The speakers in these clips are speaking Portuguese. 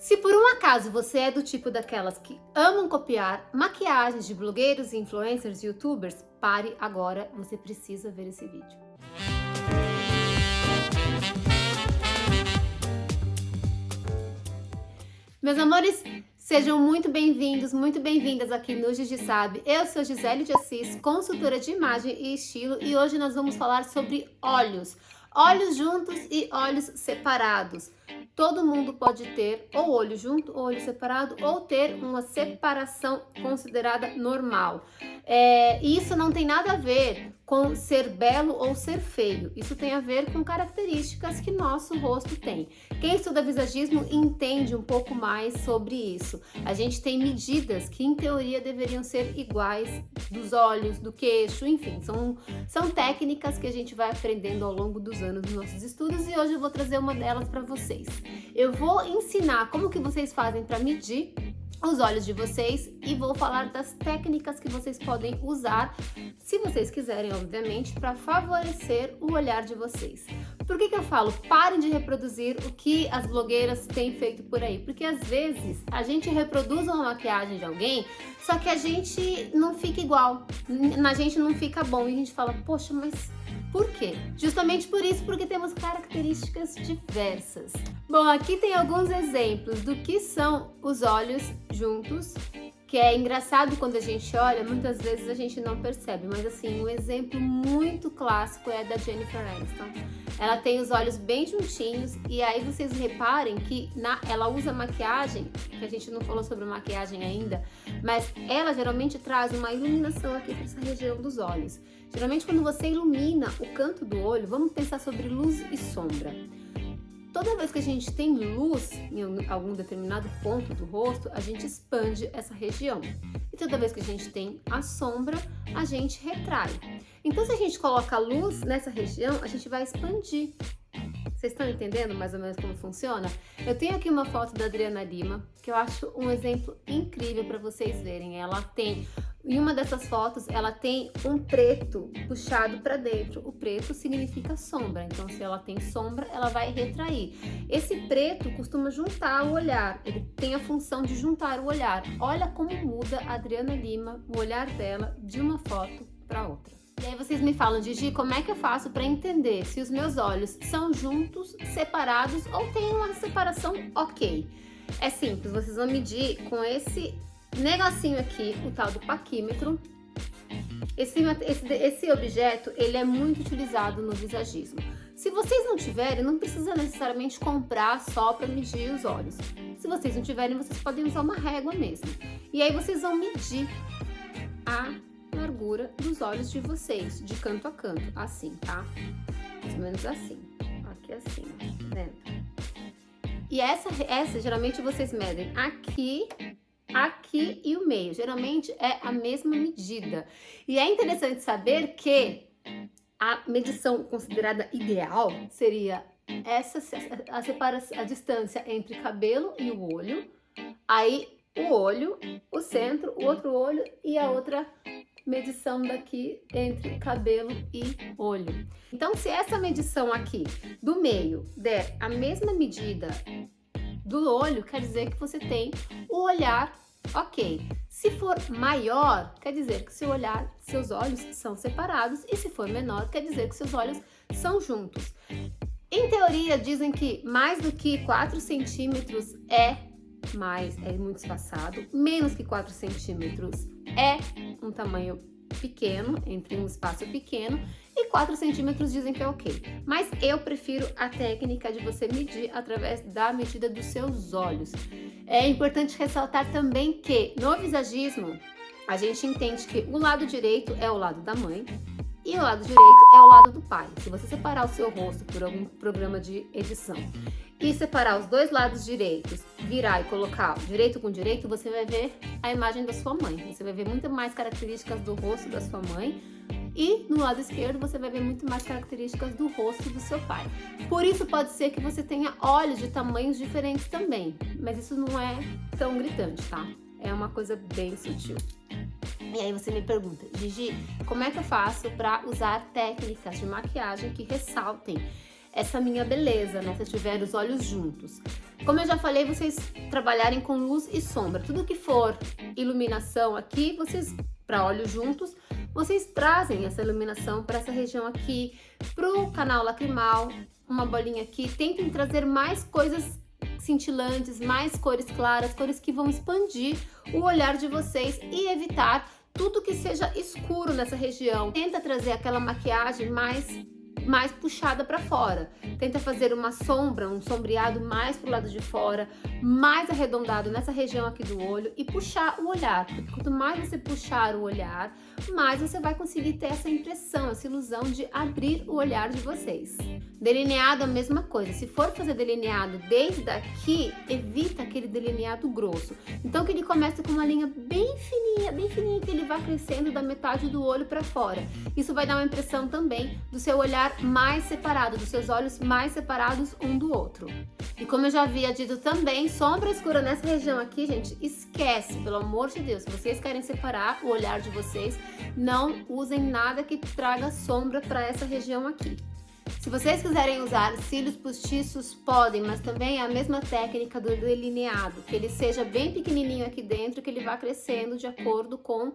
Se por um acaso você é do tipo daquelas que amam copiar maquiagens de blogueiros, influencers e youtubers, pare agora, você precisa ver esse vídeo. Meus amores, sejam muito bem-vindos, muito bem-vindas aqui no Gigi Sabe. Eu sou Gisele de Assis, consultora de imagem e estilo, e hoje nós vamos falar sobre olhos. Olhos juntos e olhos separados. Todo mundo pode ter ou olho junto ou olho separado, ou ter uma separação considerada normal. E isso não tem nada a ver com ser belo ou ser feio. Isso tem a ver com características que nosso rosto tem. Quem estuda visagismo entende um pouco mais sobre isso. A gente tem medidas que, em teoria, deveriam ser iguais dos olhos, do queixo, enfim. São técnicas que a gente vai aprendendo ao longo dos anos nos nossos estudos, e hoje eu vou trazer uma delas para vocês. Eu vou ensinar como que vocês fazem para medir os olhos de vocês e vou falar das técnicas que vocês podem usar, se vocês quiserem, obviamente, para favorecer o olhar de vocês. Por que eu falo parem de reproduzir o que as blogueiras têm feito por aí? Porque às vezes a gente reproduz uma maquiagem de alguém, só que a gente não fica igual, na gente não fica bom, e a gente fala, poxa, mas por quê? Justamente por isso, porque temos características diversas. Bom, aqui tem alguns exemplos do que são os olhos juntos, que é engraçado quando a gente olha, muitas vezes a gente não percebe, mas assim, um exemplo muito clássico é da Jennifer Aniston. Ela tem os olhos bem juntinhos, e aí vocês reparem que ela usa maquiagem, que a gente não falou sobre maquiagem ainda, mas ela geralmente traz uma iluminação aqui para essa região dos olhos. Geralmente quando você ilumina o canto do olho, vamos pensar sobre luz e sombra. Toda vez que a gente tem luz em algum determinado ponto do rosto, a gente expande essa região. E toda vez que a gente tem a sombra, a gente retrai. Então, se a gente coloca luz nessa região, a gente vai expandir. Vocês estão entendendo mais ou menos como funciona? Eu tenho aqui uma foto da Adriana Lima, que eu acho um exemplo incrível para vocês verem. Em uma dessas fotos, ela tem um preto puxado para dentro. O preto significa sombra, então se ela tem sombra, ela vai retrair. Esse preto costuma juntar o olhar, ele tem a função de juntar o olhar. Olha como muda a Adriana Lima, o olhar dela, de uma foto para outra. E aí vocês me falam, Gigi, como é que eu faço para entender se os meus olhos são juntos, separados ou tem uma separação ok? É simples, vocês vão medir com esse negocinho aqui, o tal do paquímetro. Esse objeto, ele é muito utilizado no visagismo. Se vocês não tiverem, não precisa necessariamente comprar só para medir os olhos. Se vocês não tiverem, vocês podem usar uma régua mesmo. E aí vocês vão medir a largura dos olhos de vocês, de canto a canto, assim, tá? Mais ou menos assim, aqui assim, tá vendo? E essa geralmente vocês medem aqui e o meio, geralmente é a mesma medida. E é interessante saber que a medição considerada ideal seria a distância entre cabelo e o olho, aí o olho, o centro, o outro olho e a outra medição daqui entre cabelo e olho. Então, se essa medição aqui do meio der a mesma medida do olho, quer dizer que você tem o olhar ok. Se for maior, quer dizer que seus olhos são separados, e se for menor, quer dizer que seus olhos são juntos. Em teoria, dizem que mais do que 4 centímetros é muito espaçado, menos que 4 centímetros é um tamanho pequeno, entre um espaço pequeno, e 4 centímetros dizem que é ok. Mas eu prefiro a técnica de você medir através da medida dos seus olhos. É importante ressaltar também que no visagismo a gente entende que o lado direito é o lado da mãe e o lado direito é o lado do pai. Se você separar o seu rosto por algum programa de edição e separar os dois lados direitos, virar e colocar direito com direito, você vai ver a imagem da sua mãe. Você vai ver muito mais características do rosto da sua mãe, e no lado esquerdo você vai ver muito mais características do rosto do seu pai. Por isso pode ser que você tenha olhos de tamanhos diferentes também, mas isso não é tão gritante, tá? É uma coisa bem sutil. E aí você me pergunta, Gigi, como é que eu faço para usar técnicas de maquiagem que ressaltem essa minha beleza, né? Se eu tiver os olhos juntos. Como eu já falei, vocês trabalharem com luz e sombra. Tudo que for iluminação aqui, vocês, para olhos juntos, vocês trazem essa iluminação para essa região aqui, pro canal lacrimal, uma bolinha aqui. Tentem trazer mais coisas cintilantes, mais cores claras, cores que vão expandir o olhar de vocês e evitar tudo que seja escuro nessa região. Tenta trazer aquela maquiagem mais puxada para fora. Tenta fazer uma sombra, um sombreado mais pro lado de fora, mais arredondado nessa região aqui do olho e puxar o olhar. Porque quanto mais você puxar o olhar, mais você vai conseguir ter essa impressão, essa ilusão de abrir o olhar de vocês. Delineado, a mesma coisa. Se for fazer delineado desde aqui, evita aquele delineado grosso. Então que ele comece com uma linha bem fininha, que ele vá crescendo da metade do olho para fora. Isso vai dar uma impressão também do seu olhar mais separado, dos seus olhos mais separados um do outro. E como eu já havia dito também, sombra escura nessa região aqui, gente, esquece, pelo amor de Deus. Se vocês querem separar o olhar de vocês, não usem nada que traga sombra para essa região aqui. Se vocês quiserem usar cílios postiços, podem, mas também é a mesma técnica do delineado, que ele seja bem pequenininho aqui dentro, que ele vá crescendo de acordo com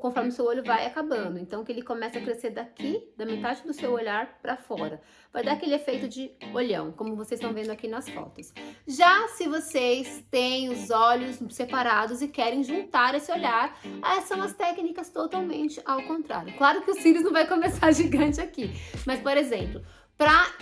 conforme o seu olho vai acabando. Então, que ele comece a crescer daqui, da metade do seu olhar para fora. Vai dar aquele efeito de olhão, como vocês estão vendo aqui nas fotos. Já se vocês têm os olhos separados e querem juntar esse olhar, essas são as técnicas totalmente ao contrário. Claro que os cílios não vai começar gigante aqui, mas, por exemplo,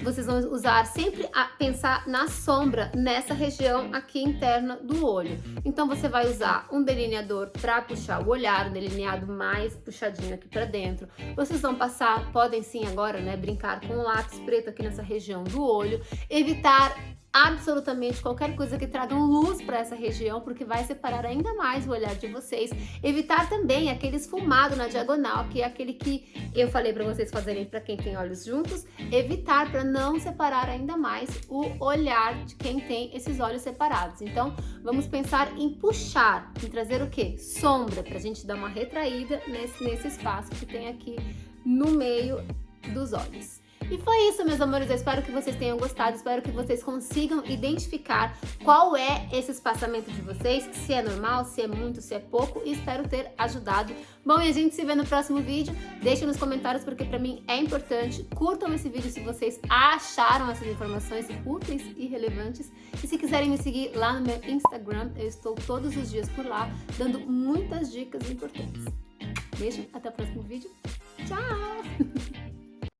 vocês vão usar sempre a pensar na sombra nessa região aqui interna do olho. Então você vai usar um delineador para puxar o olhar, um delineado mais puxadinho aqui para dentro. Vocês vão passar, podem sim agora, né, brincar com o lápis preto aqui nessa região do olho, evitar absolutamente qualquer coisa que traga luz para essa região, porque vai separar ainda mais o olhar de vocês. Evitar também aquele esfumado na diagonal, que é aquele que eu falei para vocês fazerem para quem tem olhos juntos. Evitar para não separar ainda mais o olhar de quem tem esses olhos separados. Então, vamos pensar em puxar, em trazer o quê? Sombra, para a gente dar uma retraída nesse espaço que tem aqui no meio dos olhos. E foi isso, meus amores, eu espero que vocês tenham gostado, espero que vocês consigam identificar qual é esse espaçamento de vocês, se é normal, se é muito, se é pouco, e espero ter ajudado. Bom, e a gente se vê no próximo vídeo, deixem nos comentários porque pra mim é importante, curtam esse vídeo se vocês acharam essas informações úteis e relevantes, e se quiserem me seguir lá no meu Instagram, eu estou todos os dias por lá, dando muitas dicas importantes. Beijo, até o próximo vídeo, tchau!